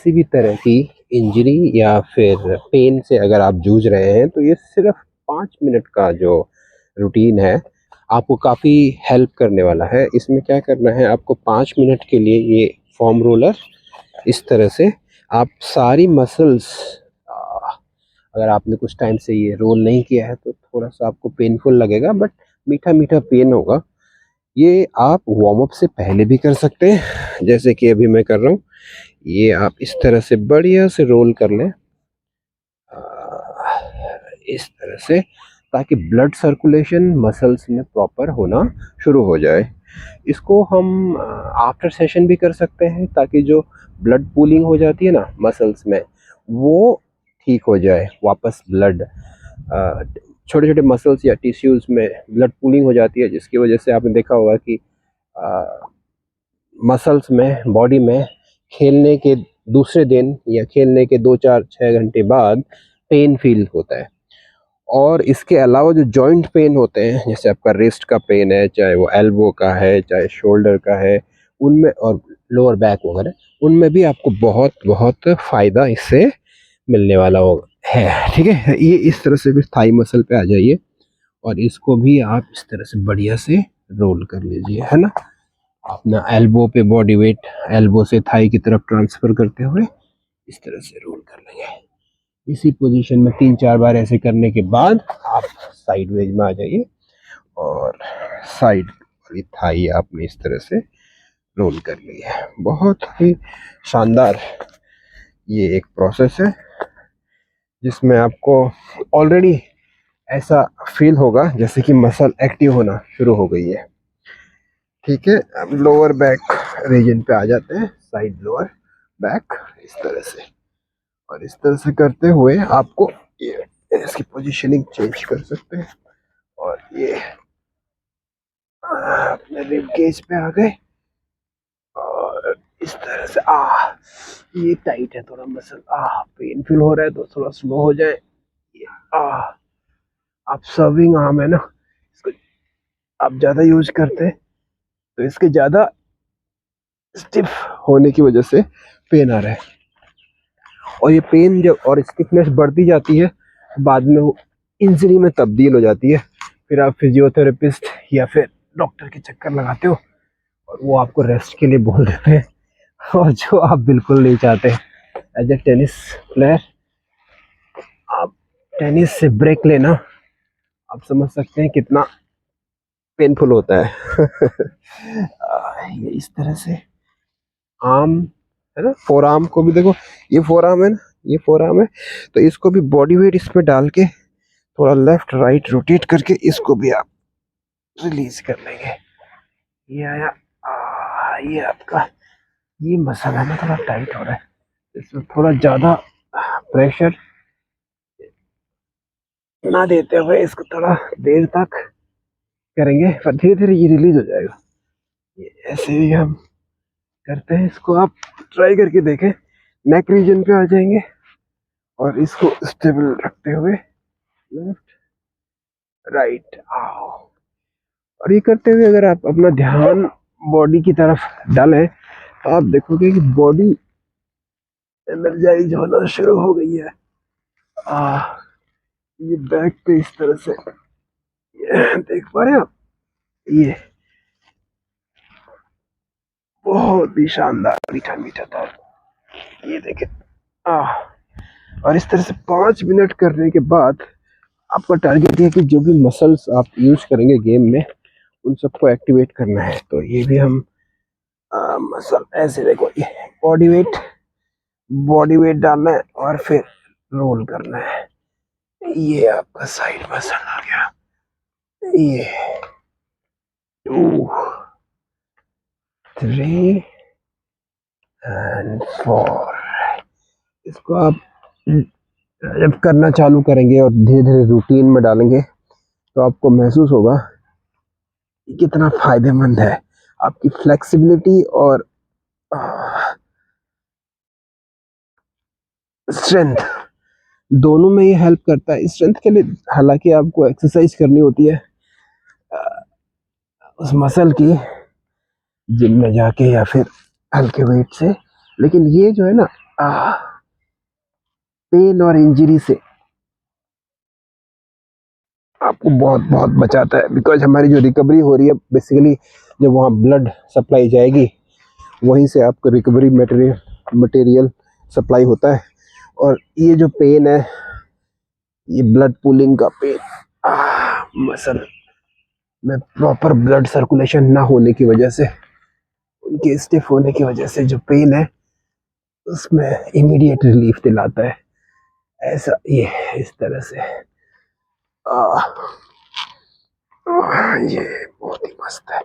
किसी भी तरह की इंजरी या फिर पेन से अगर आप जूझ रहे हैं तो ये सिर्फ 5 मिनट का जो रूटीन है आपको काफ़ी हेल्प करने वाला है। इसमें क्या करना है, आपको 5 मिनट के लिए ये फोम रोलर इस तरह से आप सारी मसल्स, अगर आपने कुछ टाइम से ये रोल नहीं किया है तो थोड़ा सा आपको पेनफुल लगेगा, बट मीठा मीठा पेन होगा। ये आप वार्म अप से पहले भी कर सकते हैं, जैसे कि अभी मैं कर रहा हूँ। ये आप इस तरह से बढ़िया से रोल कर लें, इस तरह से, ताकि ब्लड सर्कुलेशन मसल्स में प्रॉपर होना शुरू हो जाए। इसको हम आफ्टर सेशन भी कर सकते हैं, ताकि जो ब्लड पूलिंग हो जाती है ना मसल्स में, वो ठीक हो जाए वापस। ब्लड छोटे छोटे मसल्स या टिश्यूज़ में ब्लड पूलिंग हो जाती है, जिसकी वजह से आपने देखा होगा कि मसल्स में, बॉडी में खेलने के दूसरे दिन या खेलने के 2 4 6 घंटे बाद पेन फील होता है। और इसके अलावा जो जॉइंट पेन होते हैं, जैसे आपका रिस्ट का पेन है, चाहे वो एल्बो का है, चाहे शोल्डर का है, उनमें, और लोअर बैक वगैरह, उनमें भी आपको बहुत बहुत फ़ायदा इससे मिलने वाला हो है। ठीक है, ये इस तरह से भी थाई मसल पे आ जाइए और इसको भी आप इस तरह से बढ़िया से रोल कर लीजिए, है ना। अपना एल्बो पे बॉडी वेट एल्बो से थाई की तरफ ट्रांसफ़र करते हुए इस तरह से रोल कर लेंगे। इसी पोजीशन में 3 4 बार ऐसे करने के बाद आप साइड वेज में आ जाइए और साइड वाली थाई आपने इस तरह से रोल कर ली है। बहुत ही शानदार ये एक प्रोसेस है, जिसमें आपको ऑलरेडी ऐसा फील होगा जैसे कि मसल एक्टिव होना शुरू हो गई है। ठीक है, अब लोअर बैक रीजन पे आ जाते हैं, साइड लोअर बैक इस तरह से। और इस तरह से करते हुए आपको ये इसकी पोजीशनिंग चेंज कर सकते हैं। और ये अपने रिब केज पे आ गए और इस तरह से ये टाइट है थोड़ा मसल, पेन फील हो रहा है तो थोड़ा स्लो हो जाए। ये आप सर्विंग आर्म है ना, इसको आप ज़्यादा यूज करते हैं तो इसके ज़्यादा स्टिफ होने की वजह से पेन आ रहा है। और ये पेन जब और स्टिफनेस बढ़ती जाती है, बाद में वो इंजरी में तब्दील हो जाती है। फिर आप फिजियोथेरेपिस्ट या फिर डॉक्टर के चक्कर लगाते हो और वो आपको रेस्ट के लिए बोल देते हैं, और जो आप बिल्कुल नहीं चाहते। एज ए टेनिस प्लेयर, आप टेनिस से ब्रेक लेना आप समझ सकते हैं कितना पेनफुल होता है। ये इस तरह से आर्म है ना, फोर आर्म को भी देखो, ये फोर आर्म है ना, ये फोर आर्म है, तो इसको भी बॉडी वेट इसमें डाल के थोड़ा लेफ्ट राइट रोटेट करके इसको भी आप रिलीज कर लेंगे। ये आया, ये आपका ये मसल है ना थोड़ा टाइट हो रहा है, इसमें थोड़ा ज़्यादा प्रेशर ना देते हुए इसको थोड़ा देर तक करेंगे, पर धीरे धीरे ये रिलीज हो जाएगा। ये ऐसे ही हम करते हैं, इसको आप ट्राई करके देखें। नेक रीजन पे आ जाएंगे और इसको स्टेबल रखते हुए लेफ्ट राइट आओ। और ये करते हुए अगर आप अपना ध्यान बॉडी की तरफ डालें तो आप देखोगे कि बॉडी एनर्जाइज होना शुरू हो गई है। ये बैक पे इस तरह से, ये देख पा रहे हैं आप, ये बहुत ही शानदार मीठा मीठा था। ये देखें, और इस तरह से 5 मिनट करने के बाद आपका टारगेट है कि जो भी मसल्स आप यूज करेंगे गेम में उन सबको एक्टिवेट करना है। तो ये भी हम मसल ऐसे देखो, ये बॉडी वेट डालना है और फिर रोल करना है। ये आपका साइड मसल आ गया, ये 2 3 एंड 4। इसको आप जब करना चालू करेंगे और धीरे धीरे रूटीन में डालेंगे तो आपको महसूस होगा कि कितना फायदेमंद है। आपकी फ्लेक्सिबिलिटी और स्ट्रेंथ दोनों में ये हेल्प करता है। स्ट्रेंथ के लिए हालांकि आपको एक्सरसाइज करनी होती है उस मसल की, जिम में जाके या फिर हल्के वेट से, लेकिन ये जो है ना पेन और इंजरी से आपको बहुत बहुत बचाता है, बिकॉज हमारी जो रिकवरी हो रही है बेसिकली जब वहाँ ब्लड सप्लाई जाएगी वहीं से आपको रिकवरी मटेरियल सप्लाई होता है। और ये जो पेन है, ये ब्लड पुलिंग का पेन, मसल में प्रॉपर ब्लड सर्कुलेशन ना होने की वजह से, उनके स्टिफ होने की वजह से जो पेन है उसमें इमीडिएट रिलीफ दिलाता है। ऐसा ये इस तरह से ये बहुत ही मस्त है।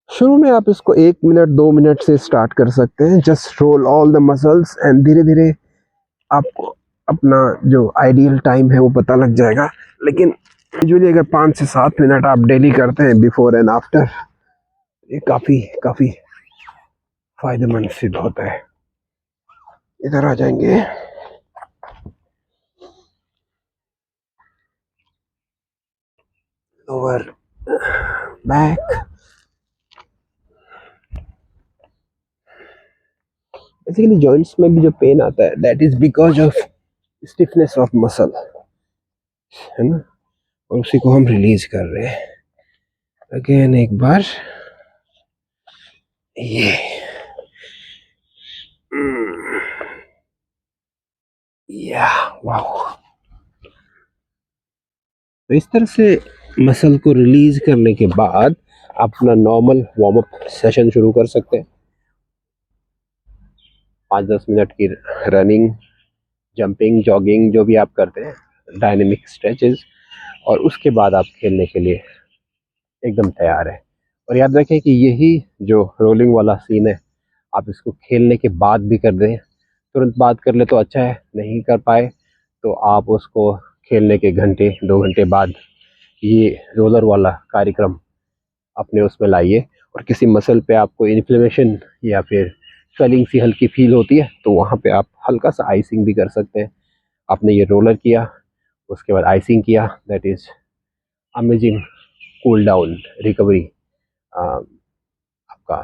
शुरू में आप इसको 1 मिनट 2 मिनट से स्टार्ट कर सकते हैं। Just roll all the muscles and धीरे धीरे आपको अपना जो आइडियल टाइम है वो पता लग जाएगा। लेकिन यूजुअली अगर 5 से 7 मिनट आप डेली करते हैं बिफोर एंड आफ्टर, ये काफ़ी काफ़ी फायदेमंद सिद्ध होता है। इधर आ जाएंगे। लोअर बैक, बेसिकली जॉइंट्स में भी जो पेन आता है that is because of stiffness of muscle, है ना, और उसी को हम रिलीज कर रहे हैं। अगेन एक बार ये या वाओ। तो इस तरह से मसल को रिलीज करने के बाद आप अपना नॉर्मल वार्म अप सेशन शुरू कर सकते हैं। 5-10 मिनट की रनिंग, जंपिंग, जॉगिंग जो भी आप करते हैं, डायनेमिक स्ट्रेचेस, और उसके बाद आप खेलने के लिए एकदम तैयार है। और याद रखें कि यही जो रोलिंग वाला सीन है, आप इसको खेलने के बाद भी कर दें, तुरंत बाद कर ले तो अच्छा है, नहीं कर पाए तो आप उसको खेलने के घंटे 2 घंटे बाद ये रोलर वाला कार्यक्रम अपने उसमें लाइए। और किसी मसल पे आपको इन्फ्लेमेशन या फिर स्वेलिंग सी हल्की फील होती है तो वहाँ पे आप हल्का सा आइसिंग भी कर सकते हैं। आपने ये रोलर किया, उसके बाद आइसिंग किया, that is amazing cool down recovery आपका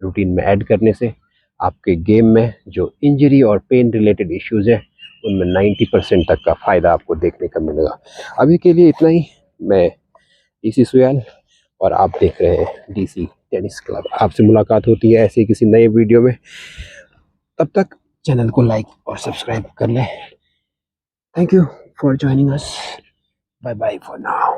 रूटीन में ऐड करने से आपके गेम में जो इंजरी और पेन रिलेटेड इश्यूज़ है उनमें 90% तक का फ़ायदा आपको देखने का मिलेगा। अभी के लिए इतना ही। मैं डीसी सुयाल और आप देख रहे हैं डीसी टेनिस क्लब। आपसे मुलाकात होती है ऐसे किसी नए वीडियो में। तब तक चैनल को लाइक और सब्सक्राइब कर लें। Thank you for joining us. Bye bye for now.